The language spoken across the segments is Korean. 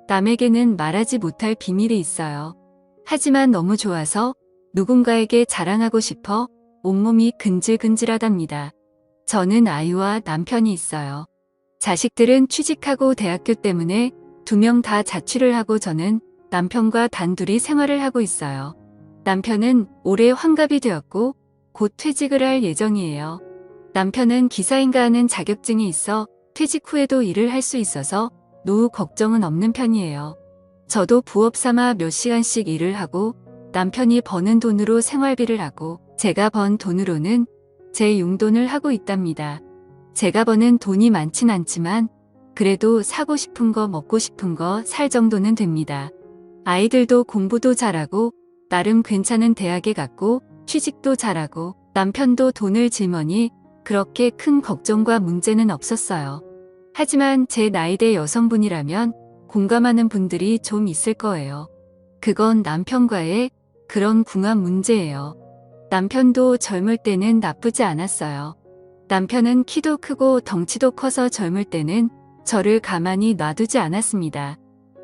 남에게는 말하지 못할 비밀이 있어요. 하지만 너무 좋아서 누군가에게 자랑하고 싶어 온몸이 근질근질하답니다. 저는 아이와 남편이 있어요. 자식들은 취직하고 대학교 때문에 2명 다 자취를 하고 저는 남편과 단둘이 생활을 하고 있어요. 남편은 올해 환갑이 되었고 곧 퇴직을 할 예정이에요. 남편은 기사인가 하는 자격증이 있어 퇴직 후에도 일을 할 수 있어서 노후 걱정은 없는 편이에요. 저도 부업 삼아 몇 시간씩 일을 하고 남편이 버는 돈으로 생활비를 하고 제가 번 돈으로는 제 용돈을 하고 있답니다. 제가 버는 돈이 많진 않지만 그래도 사고 싶은 거 먹고 싶은 거 살 정도는 됩니다. 아이들도 공부도 잘하고 나름 괜찮은 대학에 갔고 취직도 잘하고 남편도 돈을 짊어니 그렇게 큰 걱정과 문제는 없었어요. 하지만 제 나이대 여성분이라면 공감하는 분들이 좀 있을 거예요. 그건 남편과의 그런 궁합 문제예요. 남편도 젊을 때는 나쁘지 않았어요. 남편은 키도 크고 덩치도 커서 젊을 때는 저를 가만히 놔두지 않았습니다.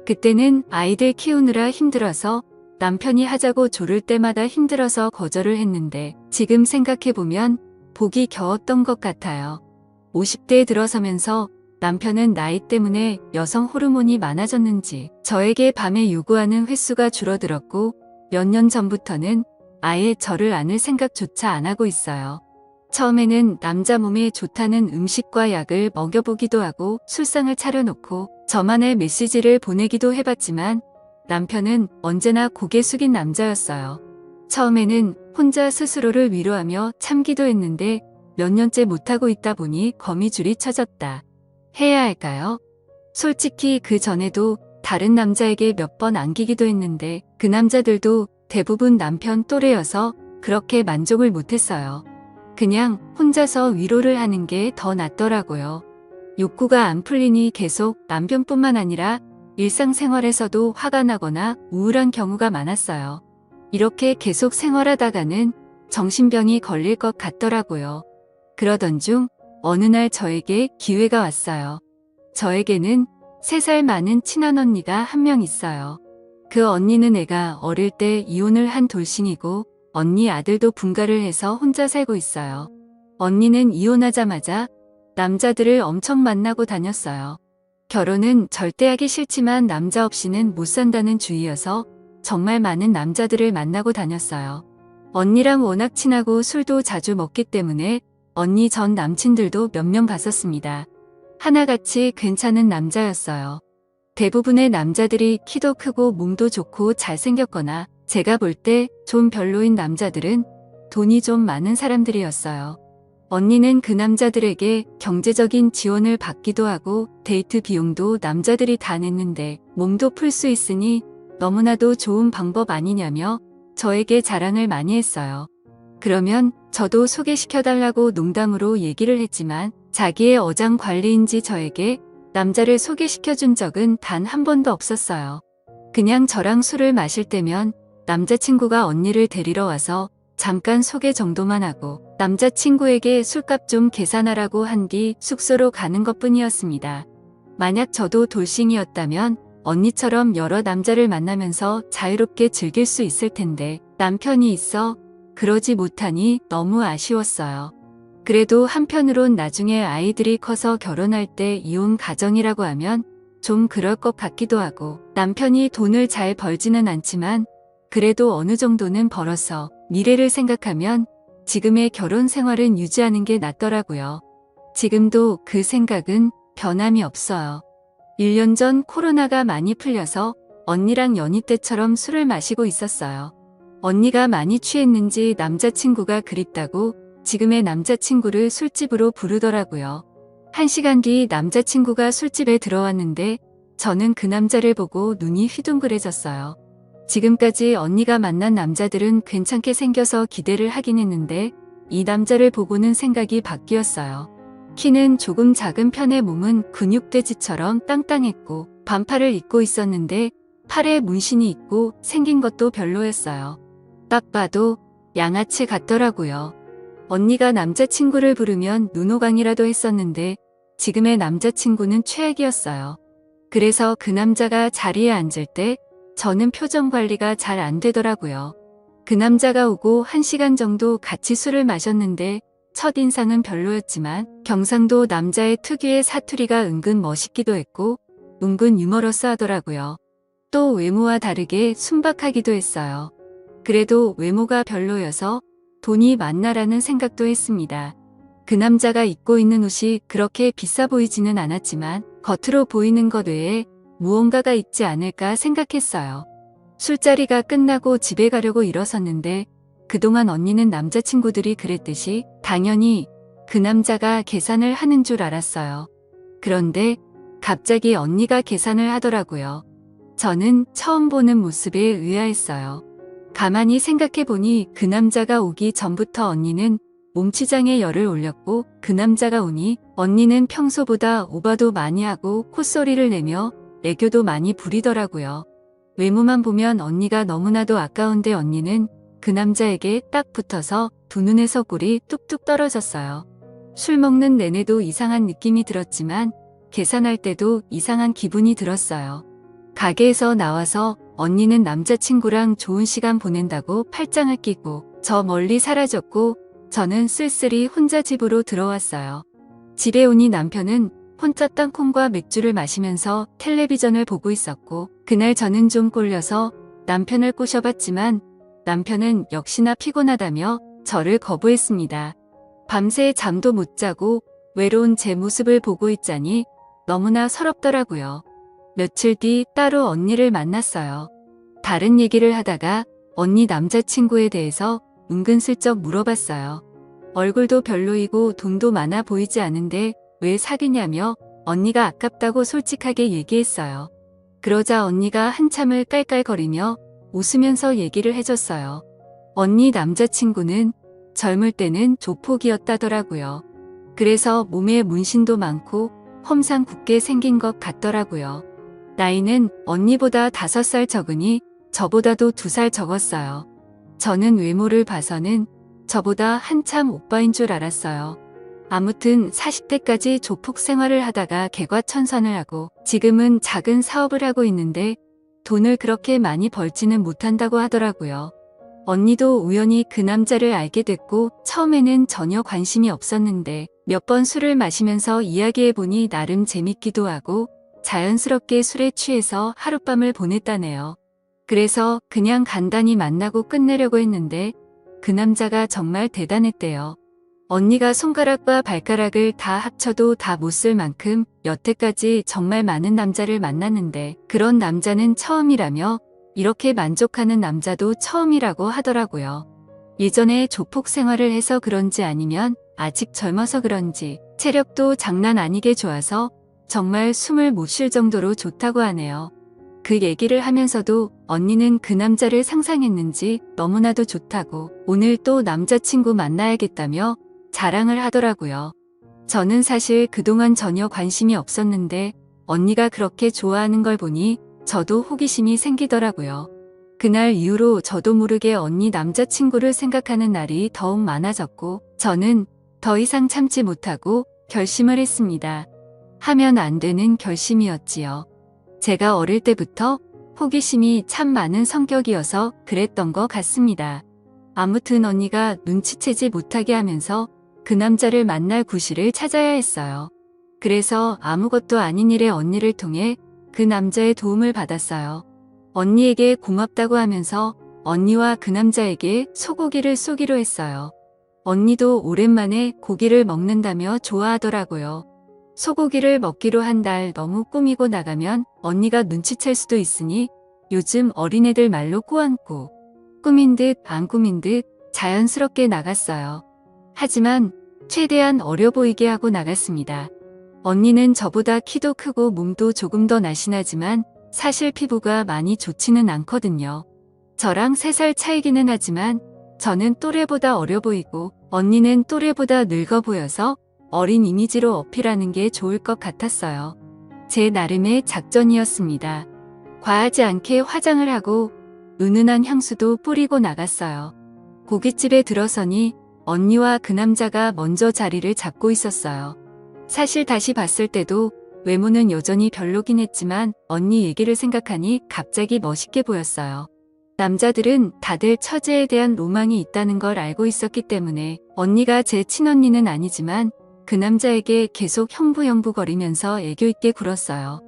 그때는 아이들 키우느라 힘들어서 남편이 하자고 조를 때마다 힘들어서 거절을 했는데 지금 생각해보면 복이 겨웠던 것 같아요. 50대에 들어서면서 남편은 나이 때문에 여성 호르몬이 많아졌는지 저에게 밤에 요구하는 횟수가 줄어들었고 몇 년 전부터는 아예 저를 안을 생각조차 안 하고 있어요. 처음에는 남자 몸에 좋다는 음식과 약을 먹여보기도 하고 술상을 차려놓고 저만의 메시지를 보내기도 해봤지만 남편은 언제나 고개 숙인 남자였어요. 처음에는 혼자 스스로를 위로하며 참기도 했는데 몇 년째 못하고 있다 보니 거미줄이 쳐졌다 해야 할까요? 솔직히 그 전에도 다른 남자에게 몇 번 안기기도 했는데 그 남자들도 대부분 남편 또래여서 그렇게 만족을 못했어요. 그냥 혼자서 위로를 하는 게 더 낫더라고요. 욕구가 안 풀리니 계속 남편뿐만 아니라 일상생활에서도 화가 나거나 우울한 경우가 많았어요. 이렇게 계속 생활하다가는 정신병이 걸릴 것 같더라고요. 그러던 중 어느 날 저에게 기회가 왔어요. 저에게는 3살 많은 친한 언니가 한 명 있어요. 그 언니는 애가 어릴 때 이혼을 한 돌싱이고 언니 아들도 분가를 해서 혼자 살고 있어요. 언니는 이혼하자마자 남자들을 엄청 만나고 다녔어요. 결혼은 절대 하기 싫지만 남자 없이는 못 산다는 주의여서 정말 많은 남자들을 만나고 다녔어요. 언니랑 워낙 친하고 술도 자주 먹기 때문에 언니 전 남친들도 몇 명 봤었습니다. 하나같이 괜찮은 남자였어요. 대부분의 남자들이 키도 크고 몸도 좋고 잘생겼거나 제가 볼 때 좀 별로인 남자들은 돈이 좀 많은 사람들이었어요. 언니는 그 남자들에게 경제적인 지원을 받기도 하고 데이트 비용도 남자들이 다 냈는데 몸도 풀 수 있으니 너무나도 좋은 방법 아니냐며 저에게 자랑을 많이 했어요. 그러면 저도 소개시켜달라고 농담으로 얘기를 했지만 자기의 어장 관리인지 저에게 남자를 소개시켜준 적은 단 한 번도 없었어요. 그냥 저랑 술을 마실 때면 남자친구가 언니를 데리러 와서 잠깐 소개 정도만 하고 남자친구에게 술값 좀 계산하라고 한 뒤 숙소로 가는 것뿐이었습니다. 만약 저도 돌싱이었다면 언니처럼 여러 남자를 만나면서 자유롭게 즐길 수 있을 텐데 남편이 있어 그러지 못하니 너무 아쉬웠어요. 그래도 한편으론 나중에 아이들이 커서 결혼할 때 이혼 가정이라고 하면 좀 그럴 것 같기도 하고 남편이 돈을 잘 벌지는 않지만 그래도 어느 정도는 벌어서 미래를 생각하면 지금의 결혼 생활은 유지하는 게 낫더라고요. 지금도 그 생각은 변함이 없어요. 1년 전 코로나가 많이 풀려서 언니랑 연희 때처럼 술을 마시고 있었어요. 언니가 많이 취했는지 남자친구가 그립다고 지금의 남자친구를 술집으로 부르더라고요. 1시간 뒤 남자친구가 술집에 들어왔는데 저는 그 남자를 보고 눈이 휘둥그레졌어요. 지금까지 언니가 만난 남자들은 괜찮게 생겨서 기대를 하긴 했는데 이 남자를 보고는 생각이 바뀌었어요. 키는 조금 작은 편의 몸은 근육돼지처럼 땅땅했고 반팔을 입고 있었는데 팔에 문신이 있고 생긴 것도 별로였어요. 딱 봐도 양아치 같더라고요. 언니가 남자친구를 부르면 눈호강이라도 했었는데 지금의 남자친구는 최악이었어요. 그래서 그 남자가 자리에 앉을 때 저는 표정 관리가 잘 안 되더라고요. 그 남자가 오고 1시간 정도 같이 술을 마셨는데 첫인상은 별로였지만 경상도 남자의 특유의 사투리가 은근 멋있기도 했고 은근 유머러스하더라고요. 또 외모와 다르게 순박하기도 했어요. 그래도 외모가 별로여서 돈이 많나라는 생각도 했습니다. 그 남자가 입고 있는 옷이 그렇게 비싸 보이지는 않았지만 겉으로 보이는 것 외에 무언가가 있지 않을까 생각했어요. 술자리가 끝나고 집에 가려고 일어섰는데 그동안 언니는 남자친구들이 그랬듯이 당연히 그 남자가 계산을 하는 줄 알았어요. 그런데 갑자기 언니가 계산을 하더라고요. 저는 처음 보는 모습에 의아했어요. 가만히 생각해보니 그 남자가 오기 전부터 언니는 몸치장에 열을 올렸고 그 남자가 오니 언니는 평소보다 오바도 많이 하고 콧소리를 내며 애교도 많이 부리더라고요. 외모만 보면 언니가 너무나도 아까운데 언니는 그 남자에게 딱 붙어서 두 눈에서 꿀이 뚝뚝 떨어졌어요. 술 먹는 내내도 이상한 느낌이 들었지만 계산할 때도 이상한 기분이 들었어요. 가게에서 나와서 언니는 남자친구랑 좋은 시간 보낸다고 팔짱을 끼고 저 멀리 사라졌고 저는 쓸쓸히 혼자 집으로 들어왔어요. 집에 오니 남편은 혼자 땅콩과 맥주를 마시면서 텔레비전을 보고 있었고 그날 저는 좀 꼴려서 남편을 꼬셔봤지만 남편은 역시나 피곤하다며 저를 거부했습니다. 밤새 잠도 못 자고 외로운 제 모습을 보고 있자니 너무나 서럽더라고요. 며칠 뒤 따로 언니를 만났어요. 다른 얘기를 하다가 언니 남자친구에 대해서 은근슬쩍 물어봤어요. 얼굴도 별로이고 돈도 많아 보이지 않은데 왜 사귀냐며 언니가 아깝다고 솔직하게 얘기했어요. 그러자 언니가 한참을 깔깔거리며 웃으면서 얘기를 해줬어요. 언니 남자친구는 젊을 때는 조폭이었다더라고요. 그래서 몸에 문신도 많고 험상 굳게 생긴 것 같더라고요. 나이는 언니보다 5살 적으니 저보다도 2살 적었어요. 저는 외모를 봐서는 저보다 한참 오빠인 줄 알았어요. 아무튼 40대까지 조폭 생활을 하다가 개과천선을 하고 지금은 작은 사업을 하고 있는데 돈을 그렇게 많이 벌지는 못한다고 하더라고요. 언니도 우연히 그 남자를 알게 됐고 처음에는 전혀 관심이 없었는데 몇 번 술을 마시면서 이야기해보니 나름 재밌기도 하고 자연스럽게 술에 취해서 하룻밤을 보냈다네요. 그래서 그냥 간단히 만나고 끝내려고 했는데 그 남자가 정말 대단했대요. 언니가 손가락과 발가락을 다 합쳐도 다 못 쓸 만큼 여태까지 정말 많은 남자를 만났는데 그런 남자는 처음이라며 이렇게 만족하는 남자도 처음이라고 하더라고요. 예전에 조폭 생활을 해서 그런지 아니면 아직 젊어서 그런지 체력도 장난 아니게 좋아서 정말 숨을 못 쉴 정도로 좋다고 하네요. 그 얘기를 하면서도 언니는 그 남자를 상상했는지 너무나도 좋다고 오늘 또 남자친구 만나야겠다며 자랑을 하더라고요. 저는 사실 그동안 전혀 관심이 없었는데 언니가 그렇게 좋아하는 걸 보니 저도 호기심이 생기더라고요. 그날 이후로 저도 모르게 언니 남자친구를 생각하는 날이 더욱 많아졌고 저는 더 이상 참지 못하고 결심을 했습니다. 하면 안 되는 결심이었지요. 제가 어릴 때부터 호기심이 참 많은 성격이어서 그랬던 것 같습니다. 아무튼 언니가 눈치채지 못하게 하면서 그 남자를 만날 구실을 찾아야 했어요. 그래서 아무것도 아닌 일에 언니를 통해 그 남자의 도움을 받았어요. 언니에게 고맙다고 하면서 언니와 그 남자에게 소고기를 쏘기로 했어요. 언니도 오랜만에 고기를 먹는다며 좋아하더라고요. 소고기를 먹기로 한 날 너무 꾸미고 나가면 언니가 눈치챌 수도 있으니 요즘 어린애들 말로 꾸안꾸, 꾸민 듯 안 꾸민 듯 자연스럽게 나갔어요. 하지만 최대한 어려 보이게 하고 나갔습니다. 언니는 저보다 키도 크고 몸도 조금 더 날씬하지만 사실 피부가 많이 좋지는 않거든요. 저랑 3살 차이기는 하지만 저는 또래보다 어려 보이고 언니는 또래보다 늙어 보여서 어린 이미지로 어필하는 게 좋을 것 같았어요. 제 나름의 작전이었습니다. 과하지 않게 화장을 하고 은은한 향수도 뿌리고 나갔어요. 고깃집에 들어서니 언니와 그 남자가 먼저 자리를 잡고 있었어요. 사실 다시 봤을 때도 외모는 여전히 별로긴 했지만 언니 얘기를 생각하니 갑자기 멋있게 보였어요. 남자들은 다들 처제에 대한 로망이 있다는 걸 알고 있었기 때문에 언니가 제 친언니는 아니지만 그 남자에게 계속 형부형부거리면서 애교 있게 굴었어요.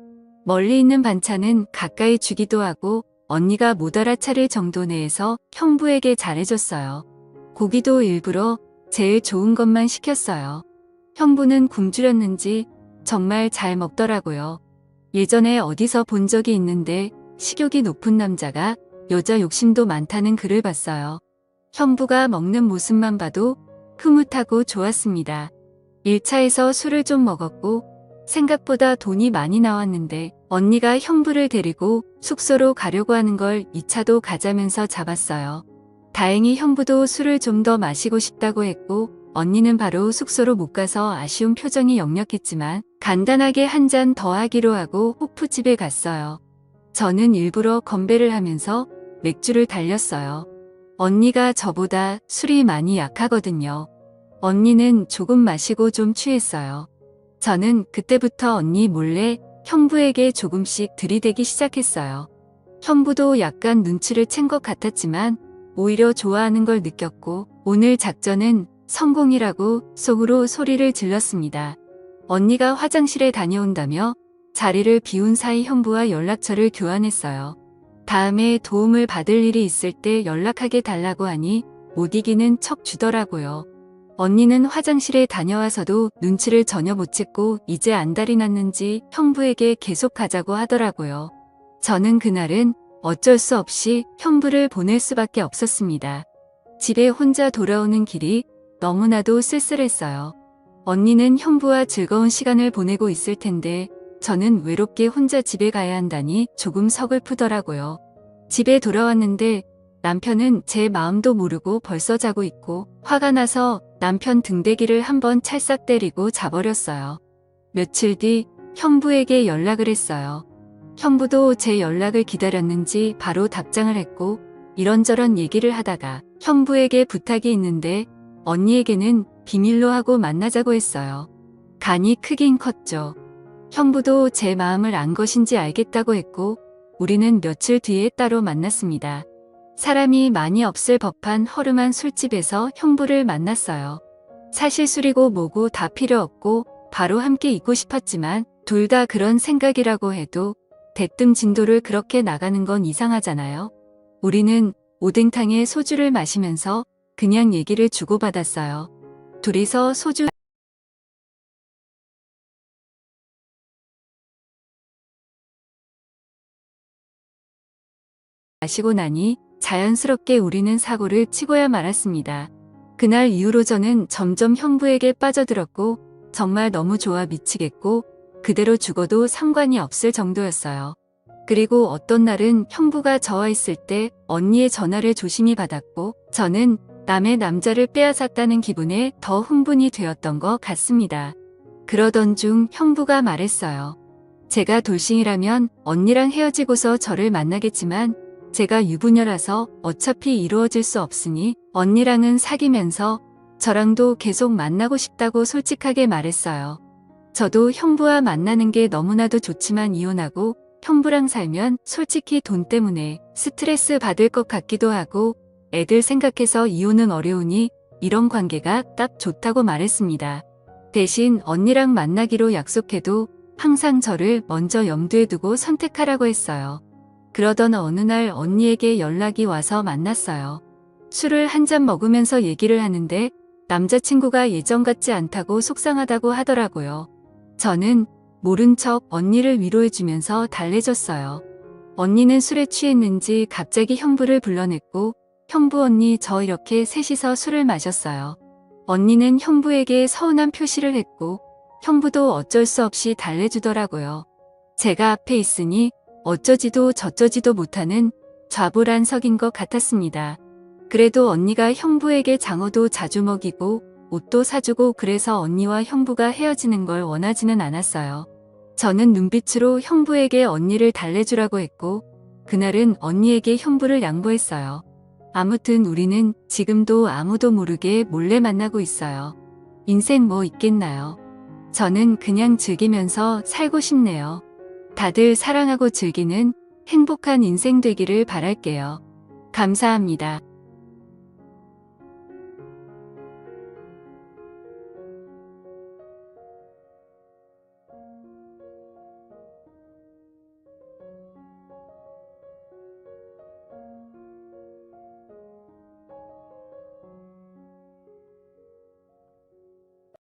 멀리 있는 반찬은 가까이 주기도 하고 언니가 못 알아차릴 정도 내에서 형부에게 잘해줬어요. 고기도 일부러 제일 좋은 것만 시켰어요. 형부는 굶주렸는지 정말 잘 먹더라고요. 예전에 어디서 본 적이 있는데 식욕이 높은 남자가 여자 욕심도 많다는 글을 봤어요. 형부가 먹는 모습만 봐도 흐뭇하고 좋았습니다. 1차에서 술을 좀 먹었고 생각보다 돈이 많이 나왔는데 언니가 형부를 데리고 숙소로 가려고 하는 걸 2차도 가자면서 잡았어요. 다행히 형부도 술을 좀 더 마시고 싶다고 했고 언니는 바로 숙소로 못 가서 아쉬운 표정이 역력했지만 간단하게 한 잔 더 하기로 하고 호프집에 갔어요. 저는 일부러 건배를 하면서 맥주를 달렸어요. 언니가 저보다 술이 많이 약하거든요. 언니는 조금 마시고 좀 취했어요. 저는 그때부터 언니 몰래 형부에게 조금씩 들이대기 시작했어요. 형부도 약간 눈치를 챈 것 같았지만 오히려 좋아하는 걸 느꼈고 오늘 작전은 성공이라고 속으로 소리를 질렀습니다. 언니가 화장실에 다녀온다며 자리를 비운 사이 형부와 연락처를 교환했어요. 다음에 도움을 받을 일이 있을 때 연락하게 달라고 하니 못 이기는 척 주더라고요. 언니는 화장실에 다녀와서도 눈치를 전혀 못 챘고 이제 안달이 났는지 형부에게 계속 가자고 하더라고요. 저는 그날은 어쩔 수 없이 형부를 보낼 수밖에 없었습니다. 집에 혼자 돌아오는 길이 너무나도 쓸쓸했어요. 언니는 형부와 즐거운 시간을 보내고 있을 텐데 저는 외롭게 혼자 집에 가야 한다니 조금 서글프더라고요. 집에 돌아왔는데 남편은 제 마음도 모르고 벌써 자고 있고 화가 나서 남편 등대기를 한번 찰싹 때리고 자버렸어요. 며칠 뒤 형부에게 연락을 했어요. 형부도 제 연락을 기다렸는지 바로 답장을 했고 이런저런 얘기를 하다가 형부에게 부탁이 있는데 언니에게는 비밀로 하고 만나자고 했어요. 간이 크긴 컸죠. 형부도 제 마음을 안 것인지 알겠다고 했고 우리는 며칠 뒤에 따로 만났습니다. 사람이 많이 없을 법한 허름한 술집에서 형부를 만났어요. 사실 술이고 뭐고 다 필요 없고 바로 함께 있고 싶었지만 둘 다 그런 생각이라고 해도 대뜸 진도를 그렇게 나가는 건 이상하잖아요. 우리는 오뎅탕에 소주를 마시면서 그냥 얘기를 주고받았어요. 둘이서 소주 마시고 나니 자연스럽게 우리는 사고를 치고야 말았습니다. 그날 이후로 저는 점점 형부에게 빠져들었고 정말 너무 좋아 미치겠고 그대로 죽어도 상관이 없을 정도였어요. 그리고 어떤 날은 형부가 저와 있을 때 언니의 전화를 조심히 받았고 저는 남의 남자를 빼앗았다는 기분에 더 흥분이 되었던 것 같습니다. 그러던 중 형부가 말했어요. 제가 돌싱이라면 언니랑 헤어지고서 저를 만나겠지만 제가 유부녀라서 어차피 이루어질 수 없으니 언니랑은 사귀면서 저랑도 계속 만나고 싶다고 솔직하게 말했어요. 저도 형부와 만나는 게 너무나도 좋지만 이혼하고 형부랑 살면 솔직히 돈 때문에 스트레스 받을 것 같기도 하고 애들 생각해서 이혼은 어려우니 이런 관계가 딱 좋다고 말했습니다. 대신 언니랑 만나기로 약속해도 항상 저를 먼저 염두에 두고 선택하라고 했어요. 그러던 어느 날 언니에게 연락이 와서 만났어요. 술을 한 잔 먹으면서 얘기를 하는데 남자친구가 예전 같지 않다고 속상하다고 하더라고요. 저는 모른 척 언니를 위로해주면서 달래줬어요. 언니는 술에 취했는지 갑자기 형부를 불러냈고 형부 언니 저 이렇게 셋이서 술을 마셨어요. 언니는 형부에게 서운한 표시를 했고 형부도 어쩔 수 없이 달래주더라고요. 제가 앞에 있으니 어쩌지도 저쩌지도 못하는 좌불안석인 것 같았습니다. 그래도 언니가 형부에게 장어도 자주 먹이고 옷도 사주고 그래서 언니와 형부가 헤어지는 걸 원하지는 않았어요. 저는 눈빛으로 형부에게 언니를 달래주라고 했고 그날은 언니에게 형부를 양보했어요. 아무튼 우리는 지금도 아무도 모르게 몰래 만나고 있어요. 인생 뭐 있겠나요? 저는 그냥 즐기면서 살고 싶네요. 다들 사랑하고 즐기는 행복한 인생 되기를 바랄게요. 감사합니다.